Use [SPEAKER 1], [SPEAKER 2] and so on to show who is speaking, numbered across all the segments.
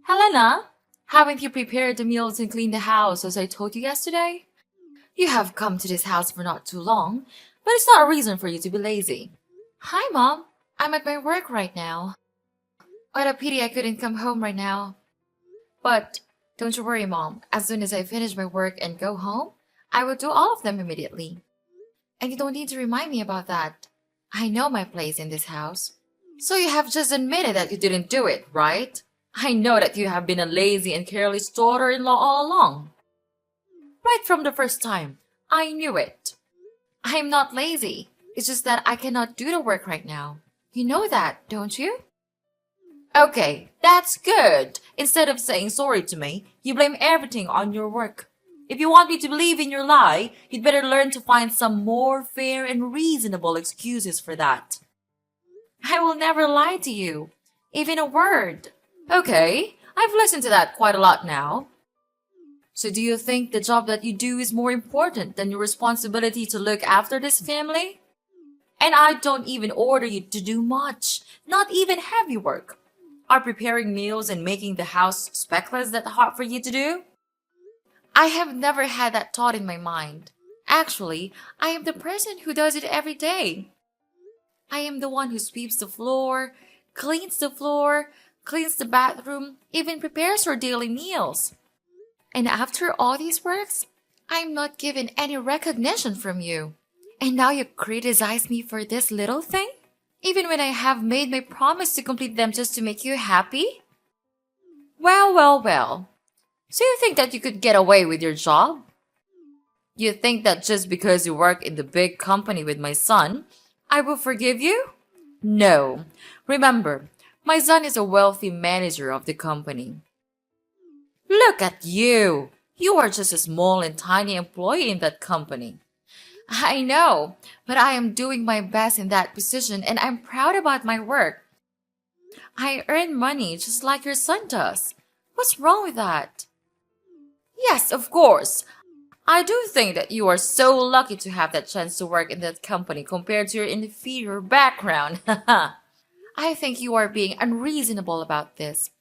[SPEAKER 1] Helena, haven't you prepared the meals and cleaned the house as I told you yesterday? You have come to this house for not too long, but it's not a reason for you to be lazy. Hi, Mom. I'm at my work right now. What a pity I couldn't come home right now. But don't you worry, Mom. As soon as I finish my work and go home, I will do all of them immediately. And you don't need to remind me about that. I know my place in this house. So you have just admitted that you didn't do it, right? I know that you have been a lazy and careless daughter-in-law all along. Right from the first time, I knew it. I am not lazy. It's just that I cannot do the work right now. You know that, don't you? Okay, that's good. Instead of saying sorry to me, you blame everything on your work. If you want me to believe in your lie, you'd better learn to find some more fair and reasonable excuses for that. I will never lie to you, even a word. Okay, I've listened to that quite a lot now. So do you think the job that you do is more important than your responsibility to look after this family? And I don't even order you to do much, not even heavy work. Are preparing meals and making the house speckless that hard for you to do? I have never had that thought in my mind. Actually, I am the person who does it every day. I am the one who sweeps the floor, cleans the bathroom, even prepares her daily meals. And after all these works, I am not given any recognition from you. And now you criticize me for this little thing? Even when I have made my promise to complete them just to make you happy? Well. So you think that you could get away with your job? You think that just because you work in the big company with my son, I will forgive you? No. Remember, my son is a wealthy manager of the company. Look at you! You are just a small and tiny employee in that company. I know, but I am doing my best in that position and I'm proud about my work. I earn money just like your son does. What's wrong with that? Yes, of course. I do think that you are so lucky to have that chance to work in that company compared to your inferior background. I think you are being unreasonable about this.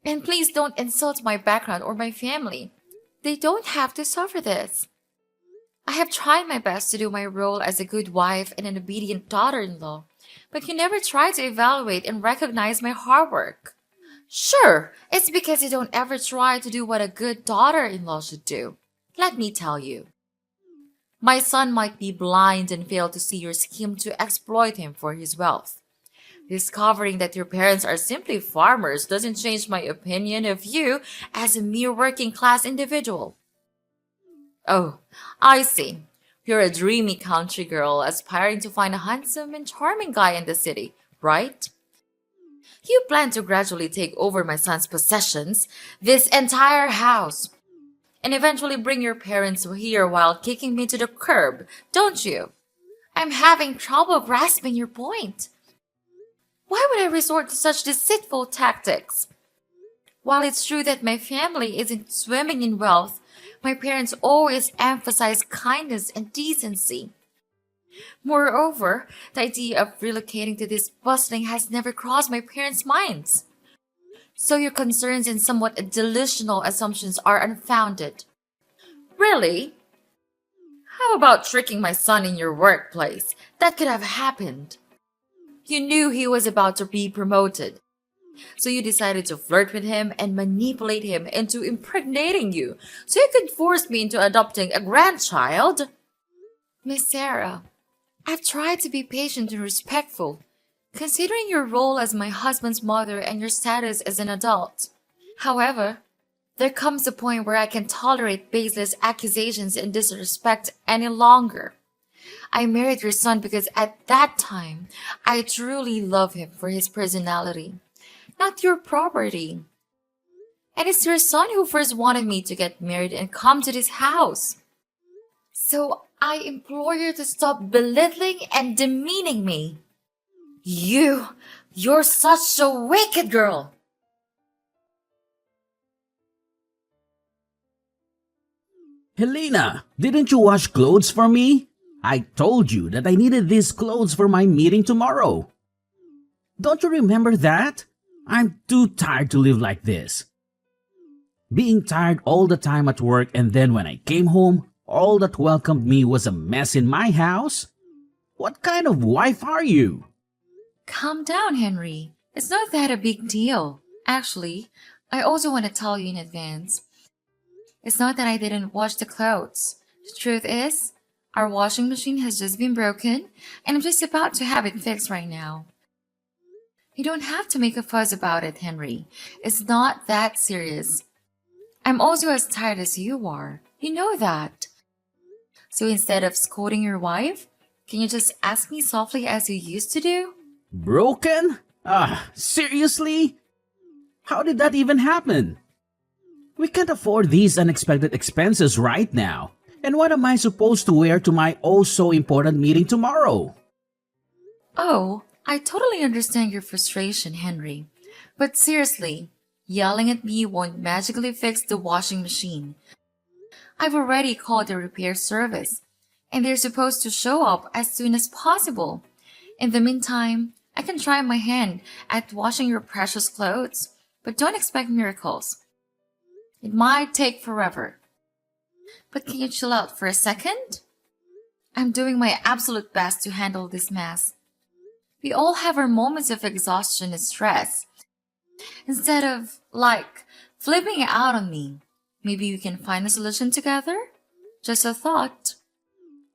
[SPEAKER 1] And please don't insult my background or my family. They don't have to suffer this. I have tried my best to do my role as a good wife and an obedient daughter-in-law, but you never try to evaluate and recognize my hard work. Sure, it's because you don't ever try to do what a good daughter-in-law should do. Let me tell you. My son might be blind and fail to see your scheme to exploit him for his wealth. Discovering that your parents are simply farmers doesn't change my opinion of you as a mere working-class individual. Oh, I see. You're a dreamy country girl aspiring to find a handsome and charming guy in the city, right? You plan to gradually take over my son's possessions, this entire house, and eventually bring your parents here while kicking me to the curb, don't you? I'm having trouble grasping your point. Why would I resort to such deceitful tactics? While it's true that my family isn't swimming in wealth, my parents always emphasize kindness and decency. Moreover, the idea of relocating to this bustling has never crossed my parents' minds. So your concerns and somewhat delusional assumptions are unfounded. Really? How about tricking my son in your workplace? That could have happened. You knew he was about to be promoted. So you decided to flirt with him and manipulate him into impregnating you so you could force me into adopting a grandchild? Miss Sarah, I've tried to be patient and respectful, considering your role as my husband's mother and your status as an adult. However, there comes a point where I can tolerate baseless accusations and disrespect any longer. I married your son because at that time, I truly love him for his personality, not your property. And it's your son who first wanted me to get married and come to this house. So I implore you to stop belittling and demeaning me. You're such a wicked girl.
[SPEAKER 2] Helena, didn't you wash clothes for me? I told you that I needed these clothes for my meeting tomorrow. Don't you remember that? I'm too tired to live like this. Being tired all the time at work, and then when I came home, all that welcomed me was a mess in my house? What kind of wife are you?
[SPEAKER 1] Calm down, Henry. It's not that a big deal. Actually, I also want to tell you in advance. It's not that I didn't wash the clothes. The truth is, our washing machine has just been broken, and I'm just about to have it fixed right now. You don't have to make a fuss about it, Henry. It's not that serious. I'm also as tired as you are. You know that. So instead of scolding your wife, can you just ask me softly as you used to do?
[SPEAKER 2] Broken? Seriously? How did that even happen? We can't afford these unexpected expenses right now. And what am I supposed to wear to my oh so important meeting tomorrow?
[SPEAKER 1] Oh, I totally understand your frustration, Henry. But seriously, yelling at me won't magically fix the washing machine. I've already called the repair service, and they're supposed to show up as soon as possible. In the meantime, I can try my hand at washing your precious clothes, but don't expect miracles. It might take forever. But can you chill out for a second? I'm doing my absolute best to handle this mess. We all have our moments of exhaustion and stress. Instead of, flipping out on me, maybe we can find a solution together? Just a thought.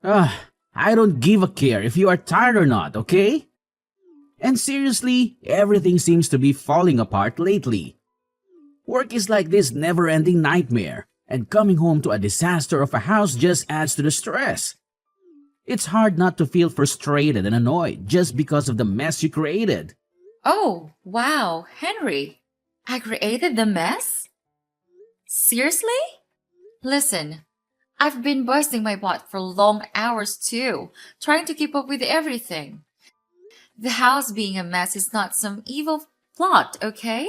[SPEAKER 2] I don't give a care if you are tired or not, okay? And seriously, everything seems to be falling apart lately. Work is like this never-ending nightmare, and coming home to a disaster of a house just adds to the stress. It's hard not to feel frustrated and annoyed just because of the mess you created.
[SPEAKER 1] Oh, wow, Henry. I created the mess? Seriously? Listen, I've been busting my butt for long hours too, trying to keep up with everything. The house being a mess is not some evil plot, okay?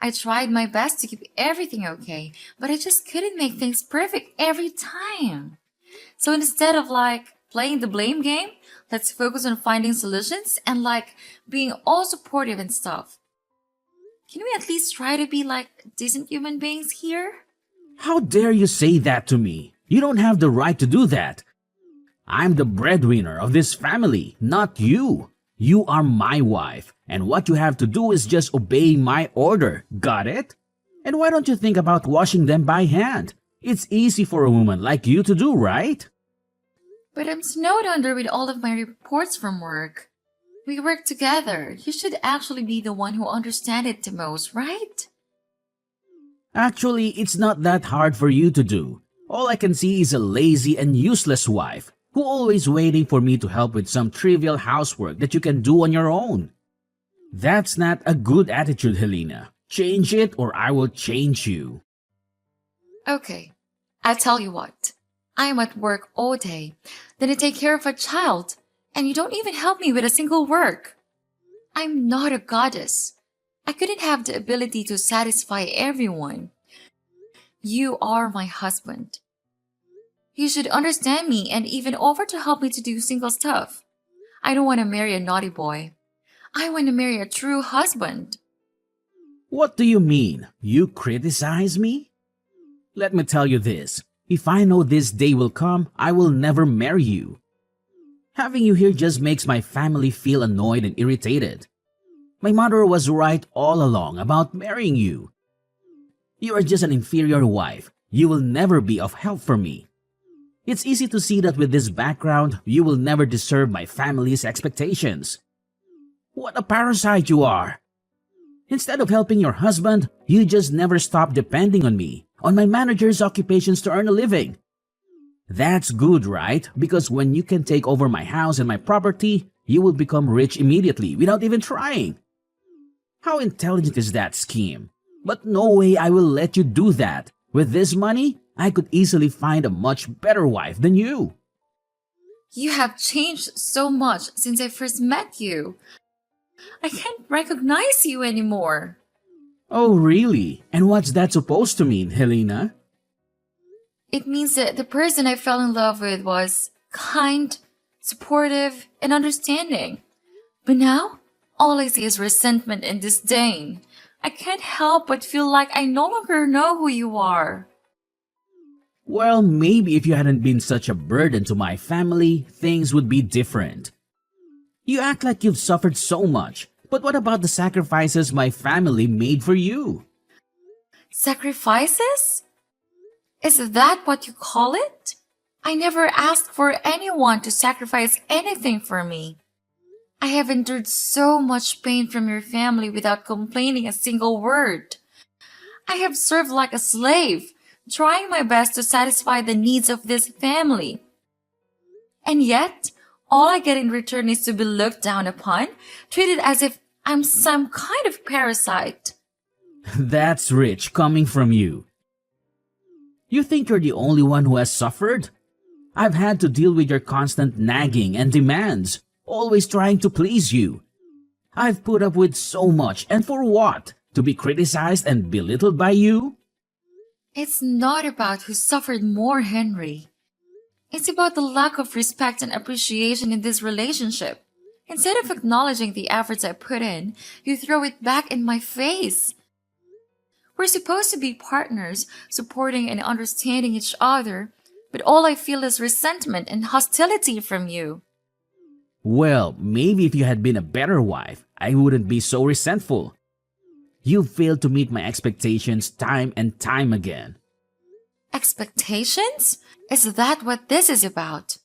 [SPEAKER 1] I tried my best to keep everything okay, but I just couldn't make things perfect every time. So instead of playing the blame game, let's focus on finding solutions and being all supportive and stuff. Can we at least try to be decent human beings here?
[SPEAKER 2] How dare you say that to me? You don't have the right to do that. I'm the breadwinner of this family, not you. You are my wife, and what you have to do is just obey my order. Got it? And why don't you think about washing them by hand? It's easy for a woman like you to do, right?
[SPEAKER 1] But I'm snowed under with all of my reports from work. We work together. You should actually be the one who understands it the most, right?
[SPEAKER 2] Actually, it's not that hard for you to do. All I can see is a lazy and useless wife who always waiting for me to help with some trivial housework that you can do on your own. That's not a good attitude, Helena. Change it or I will change you.
[SPEAKER 1] Okay, I'll tell you what. I am at work all day, then I take care of a child, and you don't even help me with a single work. I'm not a goddess. I couldn't have the ability to satisfy everyone. You are my husband. You should understand me and even offer to help me to do single stuff. I don't want to marry a naughty boy. I want to marry a true husband.
[SPEAKER 2] What do you mean? You criticize me? Let me tell you this. If I know this day will come, I will never marry you. Having you here just makes my family feel annoyed and irritated. My mother was right all along about marrying you. You are just an inferior wife. You will never be of help for me. It's easy to see that with this background, you will never deserve my family's expectations. What a parasite you are! Instead of helping your husband, you just never stop depending on me, on my manager's occupations to earn a living. That's good, right? Because when you can take over my house and my property, you will become rich immediately without even trying. How intelligent is that scheme? But no way I will let you do that. With this money, I could easily find a much better wife than you.
[SPEAKER 1] You have changed so much since I first met you. I can't recognize you anymore.
[SPEAKER 2] Oh, really? And what's that supposed to mean, Helena?
[SPEAKER 1] It means that the person I fell in love with was kind, supportive, and understanding. But now, All I see is resentment and disdain. I can't help but feel like I no longer know who you are.
[SPEAKER 2] Well, maybe if you hadn't been such a burden to my family, things would be different. You act like you've suffered so much, but what about the sacrifices my family made for you?
[SPEAKER 1] Sacrifices? Is that what you call it? I never asked for anyone to sacrifice anything for me. I have endured so much pain from your family without complaining a single word. I have served like a slave, trying my best to satisfy the needs of this family. And yet, all I get in return is to be looked down upon, treated as if I'm some kind of parasite.
[SPEAKER 2] That's rich coming from you. You think you're the only one who has suffered? I've had to deal with your constant nagging and demands, always trying to please you. I've put up with so much, and for what? To be criticized and belittled by you?
[SPEAKER 1] It's not about who suffered more, Henry. It's about the lack of respect and appreciation in this relationship. Instead of acknowledging the efforts I put in, you throw it back in my face. We're supposed to be partners, supporting and understanding each other, but all I feel is resentment and hostility from you.
[SPEAKER 2] Well, maybe if you had been a better wife, I wouldn't be so resentful. You failed to meet my expectations time and time again.
[SPEAKER 1] Expectations? Is that what this is about?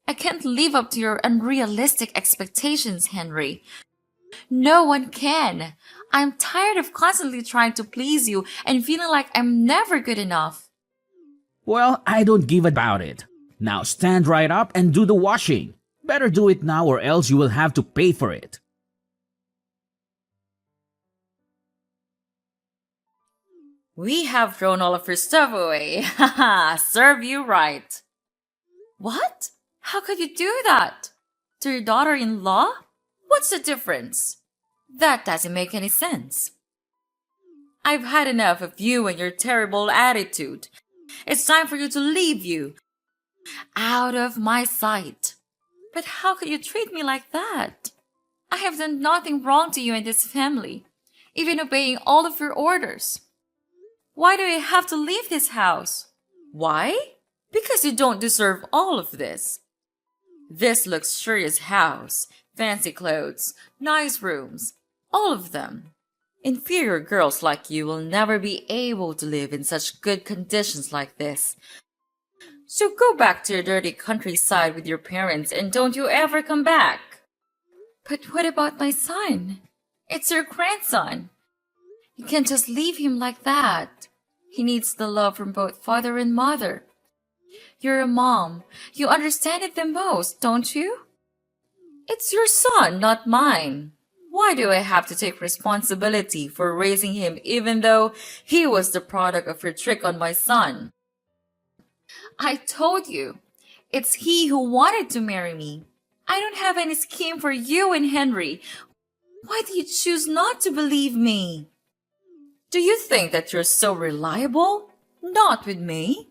[SPEAKER 1] I can't live up to your unrealistic expectations, Henry. No one can. I'm tired of constantly trying to please you and feeling like I'm never good enough.
[SPEAKER 2] Well, I don't give about it. Now stand right up and do the washing. Better do it now or else you will have to pay for it.
[SPEAKER 1] We have thrown all of your stuff away. Haha, serve you right. What? How could you do that? To your daughter-in-law? What's the difference? That doesn't make any sense. I've had enough of you and your terrible attitude. It's time for you to leave you. Out of my sight. But how could you treat me like that? I have done nothing wrong to you and this family, even obeying all of your orders. Why do I have to leave this house? Why? Because you don't deserve all of this. This luxurious house, fancy clothes, nice rooms, all of them. Inferior girls like you will never be able to live in such good conditions like this. So go back to your dirty countryside with your parents and don't you ever come back. But what about my son? It's your grandson. You can't just leave him like that. He needs the love from both father and mother. You're a mom. You understand it the most, don't you? It's your son, not mine. Why do I have to take responsibility for raising him even though he was the product of your trick on my son? I told you, it's he who wanted to marry me. I don't have any scheme for you and Henry. Why do you choose not to believe me? Do you think that you're so reliable? Not with me.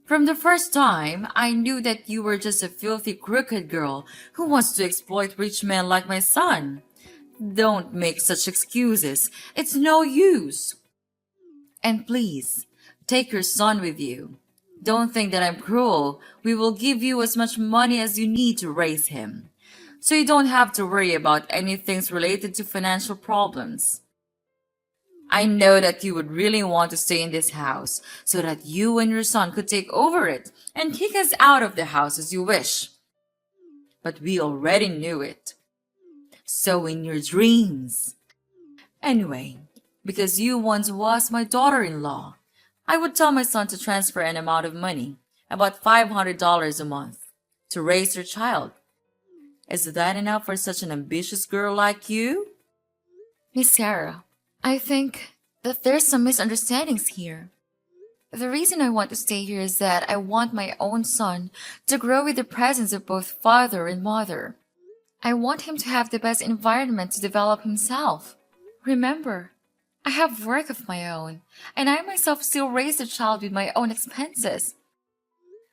[SPEAKER 1] From the first time, I knew that you were just a filthy, crooked girl who wants to exploit rich men like my son. Don't make such excuses. It's no use. And please, take your son with you. Don't think that I'm cruel. We will give you as much money as you need to raise him, so you don't have to worry about anything related to financial problems. I know that you would really want to stay in this house so that you and your son could take over it and kick us out of the house as you wish. But we already knew it. So in your dreams. Anyway, because you once was my daughter-in-law, I would tell my son to transfer an amount of money, about $500 a month, to raise your child. Is that enough for such an ambitious girl like you? Miss Sarah, I think that there's some misunderstandings here. The reason I want to stay here is that I want my own son to grow with the presence of both father and mother. I want him to have the best environment to develop himself. Remember, I have work of my own, and I myself still raise the child with my own expenses.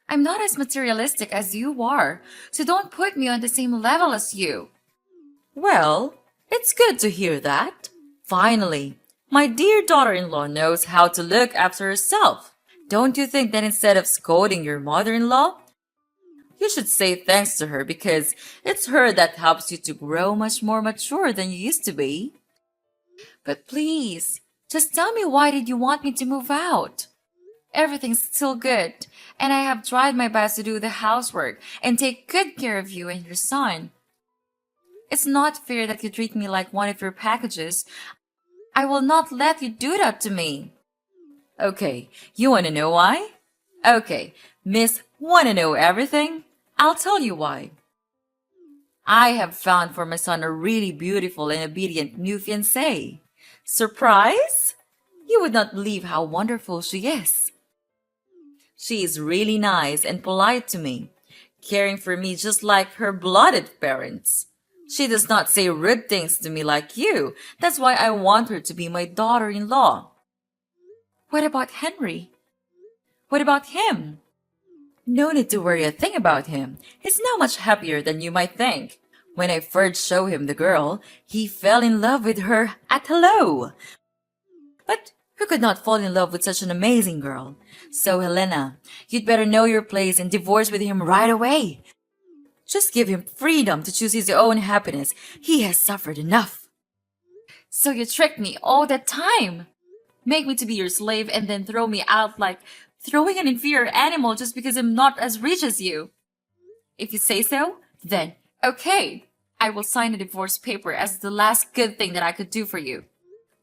[SPEAKER 1] I'm not as materialistic as you are, so don't put me on the same level as you. Well, it's good to hear that. Finally, my dear daughter-in-law knows how to look after herself. Don't you think that instead of scolding your mother-in-law, you should say thanks to her because it's her that helps you to grow much more mature than you used to be? But please, just tell me, why did you want me to move out? Everything's still good, and I have tried my best to do the housework and take good care of you and your son. It's not fair that you treat me like one of your packages. I will not let you do that to me. Okay, you want to know why? Okay, Miss Want to know everything? I'll tell you why. I have found for my son a really beautiful and obedient new fiancée. Surprise? You would not believe how wonderful she is. She is really nice and polite to me, caring for me just like her blooded parents. She does not say rude things to me like you. That's why I want her to be my daughter-in-law. What about Henry? What about him? No need to worry a thing about him. He's now much happier than you might think. When I first showed him the girl, he fell in love with her at hello. But who could not fall in love with such an amazing girl? So, Helena, you'd better know your place and divorce with him right away. Just give him freedom to choose his own happiness. He has suffered enough. So you tricked me all that time. Make me to be your slave and then throw me out like throwing an inferior animal just because I'm not as rich as you. If you say so, then okay. I will sign a divorce paper as the last good thing that I could do for you.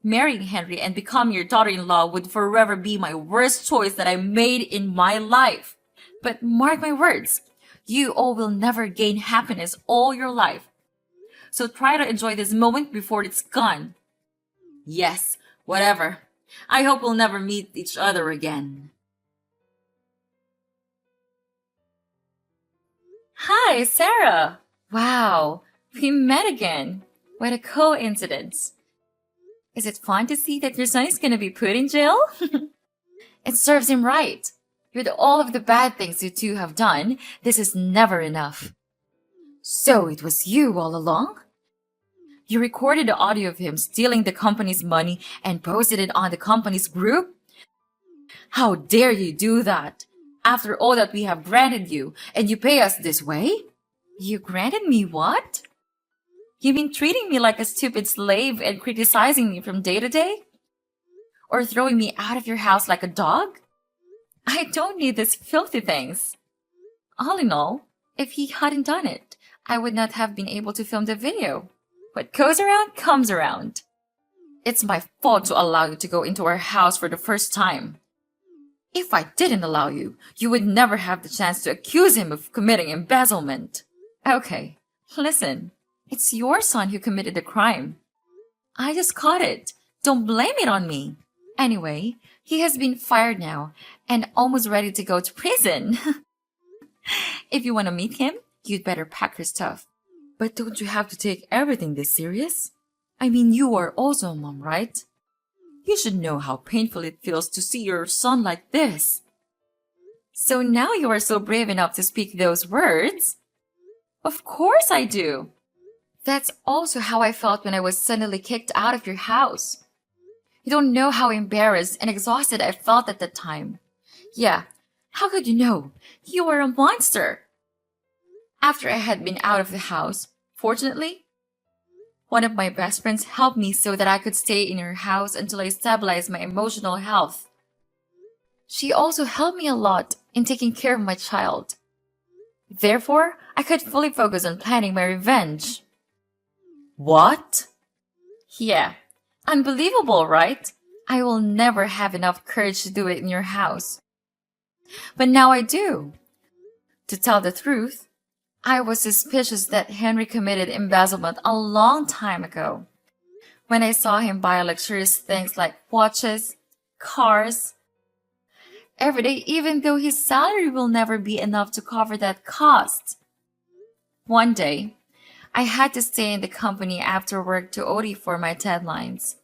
[SPEAKER 1] Marrying Henry and becoming your daughter-in-law would forever be my worst choice that I made in my life. But mark my words, you all will never gain happiness all your life. So try to enjoy this moment before it's gone. Yes, whatever. I hope we'll never meet each other again. Hi, Sarah. Wow, we met again. What a coincidence. Is it fun to see that your son is going to be put in jail? It serves him right. With all of the bad things you two have done, this is never enough. So it was you all along? You recorded the audio of him stealing the company's money and posted it on the company's group? How dare you do that? After all that we have granted you, and you pay us this way? You granted me what? You mean treating me like a stupid slave and criticizing me from day to day? Or throwing me out of your house like a dog? I don't need these filthy things. All in all, if he hadn't done it, I would not have been able to film the video. What goes around comes around. It's my fault to allow you to go into our house for the first time. If I didn't allow you, you would never have the chance to accuse him of committing embezzlement. Okay, listen. It's your son who committed the crime. I just caught it. Don't blame it on me. Anyway, he has been fired now and almost ready to go to prison. If you want to meet him, you'd better pack your stuff. But don't you have to take everything this serious? I mean, you are also a mom, right? You should know how painful it feels to see your son like this. So now you are so brave enough to speak those words? Of course I do. That's also how I felt when I was suddenly kicked out of your house. You don't know how embarrassed and exhausted I felt at that time. Yeah, how could you know? You were a monster. After I had been out of the house, fortunately, one of my best friends helped me so that I could stay in her house until I stabilized my emotional health. She also helped me a lot in taking care of my child. Therefore, I could fully focus on planning my revenge. What? Yeah, unbelievable, right? I will never have enough courage to do it in your house. But now I do. To tell the truth, I was suspicious that Henry committed embezzlement a long time ago. When I saw him buy luxurious things like watches, cars, every day, even though his salary will never be enough to cover that cost. One day, I had to stay in the company after work to OT for my deadlines.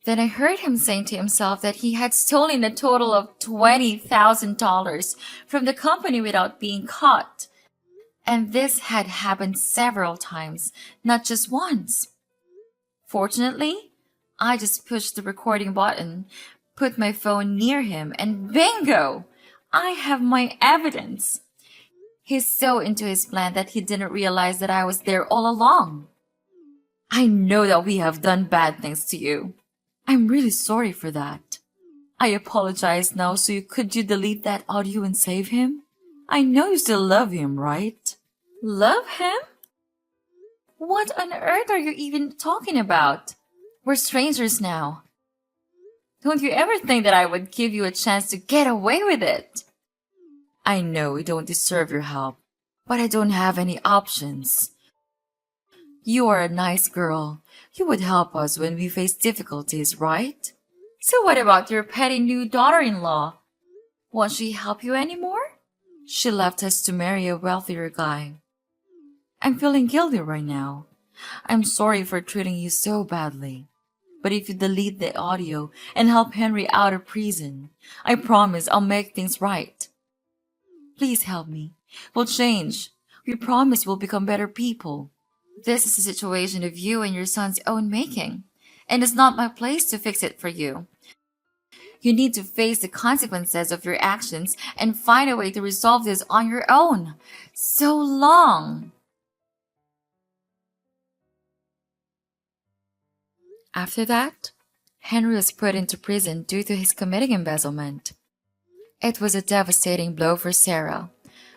[SPEAKER 1] Then I heard him saying to himself that he had stolen a total of $20,000 from the company without being caught. And this had happened several times, not just once. Fortunately, I just pushed the recording button, put my phone near him, and bingo! I have my evidence. He's so into his plan that he didn't realize that I was there all along. I know that we have done bad things to you. I'm really sorry for that. I apologize now, so could you delete that audio and save him? I know you still love him, right? Love him? What on earth are you even talking about? We're strangers now. Don't you ever think that I would give you a chance to get away with it? I know we don't deserve your help, but I don't have any options. You are a nice girl. You would help us when we face difficulties, right? So what about your petty new daughter-in-law? Won't she help you anymore? She left us to marry a wealthier guy. I'm feeling guilty right now. I'm sorry for treating you so badly. But if you delete the audio and help Henry out of prison, I promise I'll make things right. Please help me. We'll change. We promise we'll become better people. This is a situation of you and your son's own making, and it's not my place to fix it for you. You need to face the consequences of your actions and find a way to resolve this on your own. So long! After that, Henry was put into prison due to his committing embezzlement. It was a devastating blow for Sarah,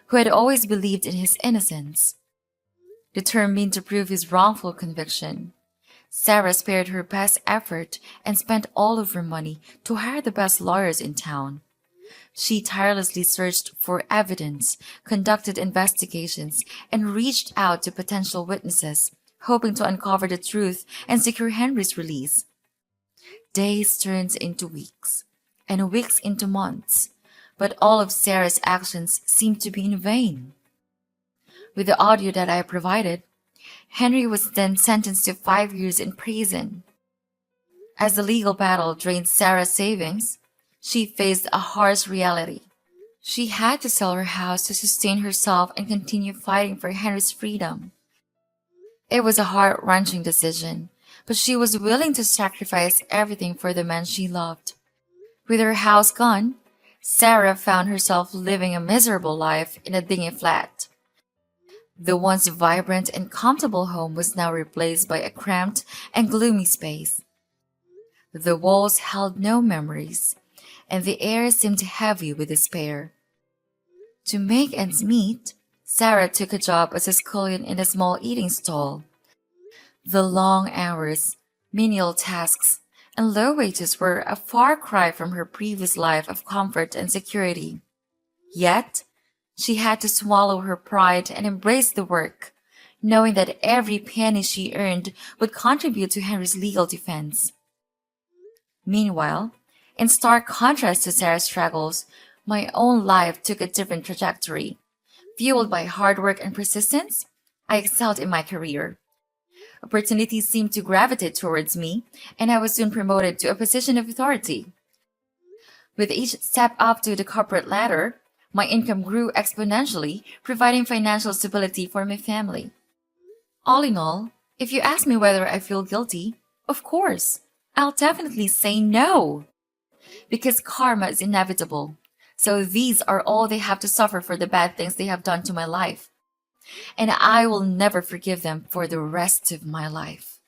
[SPEAKER 1] who had always believed in his innocence. Determined to prove his wrongful conviction, Sarah spared her best effort and spent all of her money to hire the best lawyers in town. She tirelessly searched for evidence, conducted investigations, and reached out to potential witnesses, hoping to uncover the truth and secure Henry's release. Days turned into weeks, and weeks into months, but all of Sarah's actions seemed to be in vain. With the audio that I provided, Henry was then sentenced to 5 years in prison. As the legal battle drained Sarah's savings, she faced a harsh reality. She had to sell her house to sustain herself and continue fighting for Henry's freedom. It was a heart-wrenching decision, but she was willing to sacrifice everything for the man she loved. With her house gone, Sarah found herself living a miserable life in a dingy flat. The once vibrant and comfortable home was now replaced by a cramped and gloomy space. The walls held no memories, and the air seemed heavy with despair. To make ends meet, Sarah took a job as a scullion in a small eating stall. The long hours, menial tasks, and low wages were a far cry from her previous life of comfort and security. Yet, she had to swallow her pride and embrace the work, knowing that every penny she earned would contribute to Henry's legal defense. Meanwhile, in stark contrast to Sarah's struggles, my own life took a different trajectory. Fueled by hard work and persistence, I excelled in my career. Opportunities seemed to gravitate towards me, and I was soon promoted to a position of authority. With each step up to the corporate ladder, my income grew exponentially, providing financial stability for my family. All in all, if you ask me whether I feel guilty, of course, I'll definitely say no. Because karma is inevitable, so these are all they have to suffer for the bad things they have done to my life. And I will never forgive them for the rest of my life.